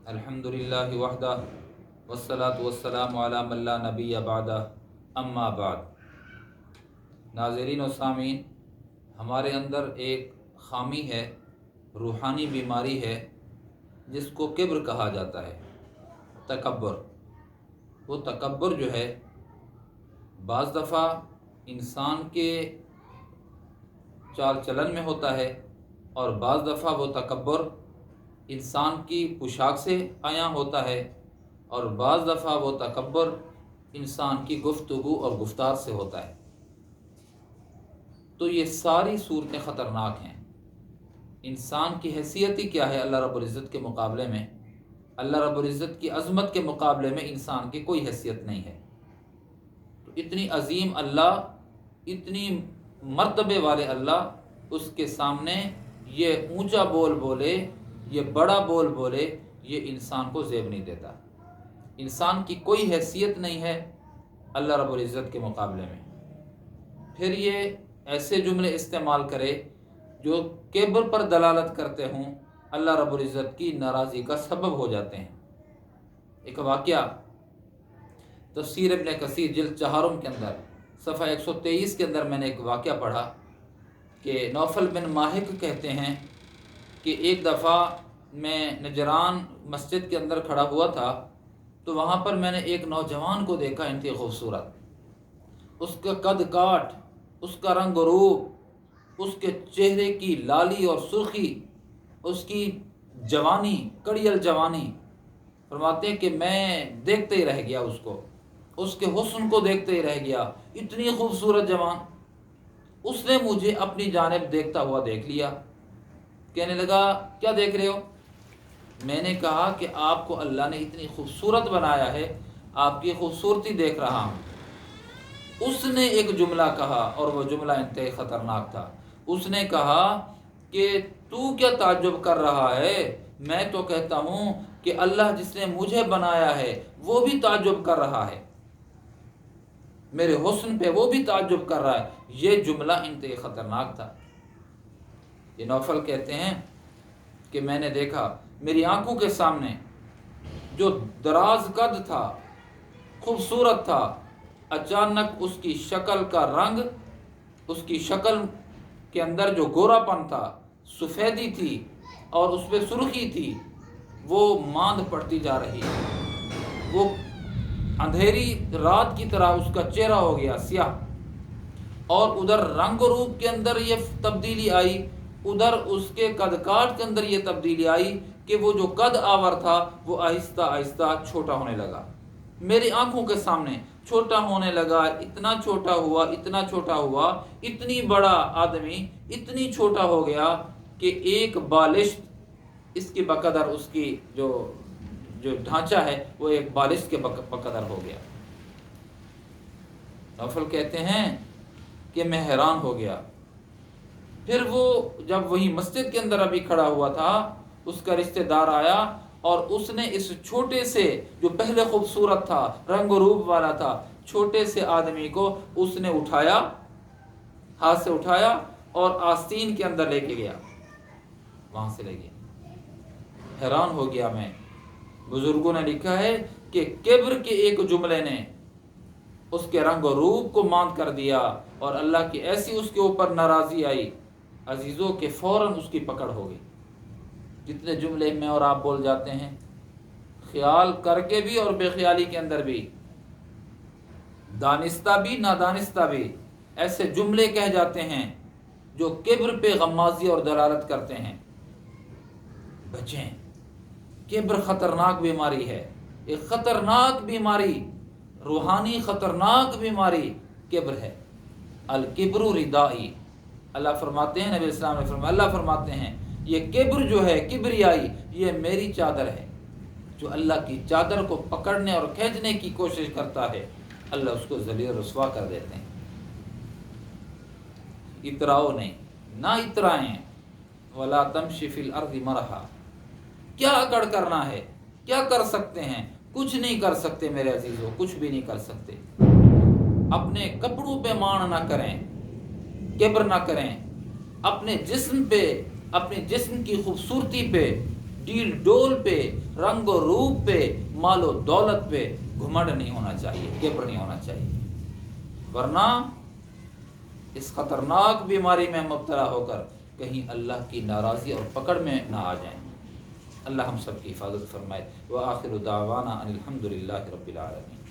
الحمدللہ وحدہ والصلاة والسلام علی من لا نبی بعدہ اما بعد۔ ناظرین و سامعین، ہمارے اندر ایک خامی ہے، روحانی بیماری ہے جس کو کبر کہا جاتا ہے، تکبر۔ وہ تکبر جو ہے بعض دفعہ انسان کے چال چلن میں ہوتا ہے، اور بعض دفعہ وہ تکبر انسان کی پوشاک سے عیاں ہوتا ہے، اور بعض دفعہ وہ تکبر انسان کی گفتگو اور گفتار سے ہوتا ہے۔ تو یہ ساری صورتیں خطرناک ہیں۔ انسان کی حیثیت ہی کیا ہے اللہ رب العزت کے مقابلے میں؟ اللہ رب العزت کی عظمت کے مقابلے میں انسان کی کوئی حیثیت نہیں ہے۔ تو اتنی عظیم اللہ، اتنی مرتبے والے اللہ، اس کے سامنے یہ اونچا بول بولے، یہ بڑا بول بولے، یہ انسان کو زیب نہیں دیتا۔ انسان کی کوئی حیثیت نہیں ہے اللہ رب العزت کے مقابلے میں۔ پھر یہ ایسے جملے استعمال کرے جو کبر پر دلالت کرتے ہوں، اللہ رب العزت کی ناراضی کا سبب ہو جاتے ہیں۔ ایک واقعہ تفسیر ابن کثیر جلد 4 کے اندر صفحہ 123 کے اندر میں نے ایک واقعہ پڑھا کہ نوفل بن ماہک کہتے ہیں کہ ایک دفعہ میں نجران مسجد کے اندر کھڑا ہوا تھا، تو وہاں پر میں نے ایک نوجوان کو دیکھا، انتہائی خوبصورت، اس کا قد کاٹ، اس کا رنگ و روپ، اس کے چہرے کی لالی اور سرخی، اس کی جوانی، کڑیل جوانی، فرماتے ہیں کہ میں دیکھتے ہی رہ گیا، اس کے حسن کو دیکھتے ہی رہ گیا، اتنی خوبصورت جوان۔ اس نے مجھے اپنی جانب دیکھتا ہوا دیکھ لیا، کہنے لگا کیا دیکھ رہے ہو؟ میں نے کہا کہ آپ کو اللہ نے اتنی خوبصورت بنایا ہے، آپ کی خوبصورتی دیکھ رہا ہوں۔ اس نے ایک جملہ کہا، اور وہ جملہ انتہائی خطرناک تھا۔ اس نے کہا کہ تو کیا تعجب کر رہا ہے؟ میں تو کہتا ہوں کہ اللہ جس نے مجھے بنایا ہے وہ بھی تعجب کر رہا ہے، میرے حسن پہ وہ بھی تعجب کر رہا ہے۔ یہ جملہ انتہائی خطرناک تھا۔ یہ نوفل کہتے ہیں کہ میں نے دیکھا میری آنکھوں کے سامنے جو دراز قد تھا، خوبصورت تھا، اچانک اس کی شکل کا رنگ، اس کی شکل کے اندر جو گورا پن تھا، سفیدی تھی اور اس پہ سرخی تھی، وہ ماند پڑتی جا رہی، وہ اندھیری رات کی طرح اس کا چہرہ ہو گیا سیاہ، اور ادھر رنگ و روپ کے اندر یہ تبدیلی آئی، ادھر اس کے قد کاٹ کے اندر یہ تبدیلی آئی کہ وہ جو قد آور تھا وہ آہستہ آہستہ چھوٹا ہونے لگا، میری آنکھوں کے سامنے چھوٹا ہونے لگا، اتنا چھوٹا ہوا، اتنا چھوٹا ہوا، اتنی بڑا آدمی اتنی چھوٹا ہو گیا کہ ایک بالشت اس کی بقدر، اس کی جو ڈھانچہ ہے وہ ایک بالشت کے بقدر ہو گیا۔ نوفل کہتے ہیں کہ میں حیران ہو گیا۔ پھر وہ جب وہی مسجد کے اندر ابھی کھڑا ہوا تھا، اس کا رشتہ دار آیا اور اس نے اس چھوٹے سے، جو پہلے خوبصورت تھا، رنگ و روپ والا تھا، چھوٹے سے آدمی کو اس نے اٹھایا، ہاتھ سے اٹھایا اور آستین کے اندر لے کے گیا، وہاں سے لے گیا۔ حیران ہو گیا میں۔ بزرگوں نے لکھا ہے کہ کبر کے ایک جملے نے اس کے رنگ و روپ کو ماند کر دیا، اور اللہ کی ایسی اس کے اوپر ناراضی آئی عزیزوں کہ فوراً اس کی پکڑ ہو گئی۔ جتنے جملے میں اور آپ بول جاتے ہیں، خیال کر کے بھی اور بے خیالی کے اندر بھی، دانستہ بھی نادانستہ بھی، ایسے جملے کہہ جاتے ہیں جو کبر پہ غمازی اور دلالت کرتے ہیں۔ بچیں، کبر خطرناک بیماری ہے، ایک خطرناک بیماری، روحانی خطرناک بیماری کبر ہے۔ الکبر ردائی، اللہ فرماتے ہیں، نبی اسلام نے فرمایا، اللہ فرماتے ہیں یہ کبر جو ہے، کبریائی، یہ میری چادر ہے۔ جو اللہ کی چادر کو پکڑنے اور کھینچنے کی کوشش کرتا ہے، اللہ اس کو ذلیل رسوا کر دیتے ہیں۔ اتراؤ نہیں، نہ اترائیں، ولا تمشی فی الارض مرحا۔ کیا اکڑ کرنا ہے؟ کیا کر سکتے ہیں؟ کچھ نہیں کر سکتے میرے عزیزوں، کچھ بھی نہیں کر سکتے۔ اپنے کپڑوں پہ مان نہ کریں، کبر نہ کریں، اپنے جسم پہ، اپنے جسم کی خوبصورتی پہ، ڈیل ڈول پہ، رنگ و روپ پہ، مال و دولت پہ گھمنڈ نہیں ہونا چاہیے، کبر نہیں ہونا چاہیے، ورنہ اس خطرناک بیماری میں مبتلا ہو کر کہیں اللہ کی ناراضی اور پکڑ میں نہ آ جائیں۔ اللہ ہم سب کی حفاظت فرمائے۔ وآخر دعوانا ان الحمد للہ رب العالمین۔